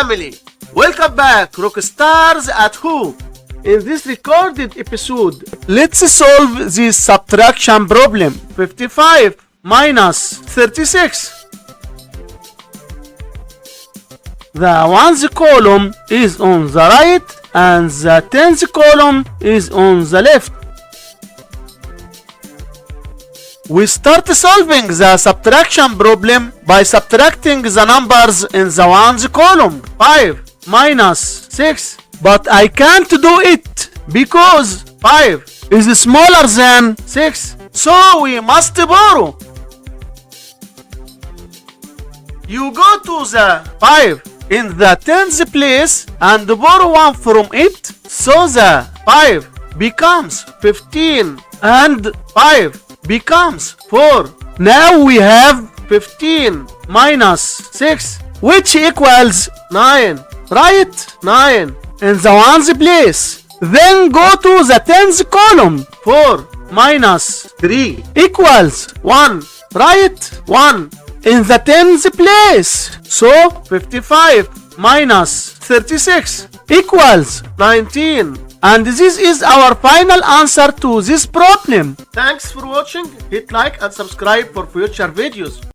family. Welcome back, rock stars at home. In this recorded episode, let's solve this subtraction problem. 55 minus 36. The ones column is on the right and the tens column is on the left. We start solving the subtraction problem by subtracting the numbers in the ones column. 5 minus 6. But I can't do it because 5 is smaller than 6. So we must borrow. You go to the 5 in the tens place and borrow 1 from it. So the 5 becomes 15 and 5 becomes 4. Now we have 15 minus 6, which equals 9. Write 9 in the ones place. Then go to the tens column. 4 minus 3 equals 1. Write 1 in the tens place. So 55 minus 36 equals 19. And this is our final answer to this problem. Thanks for watching. Hit like and subscribe for future videos.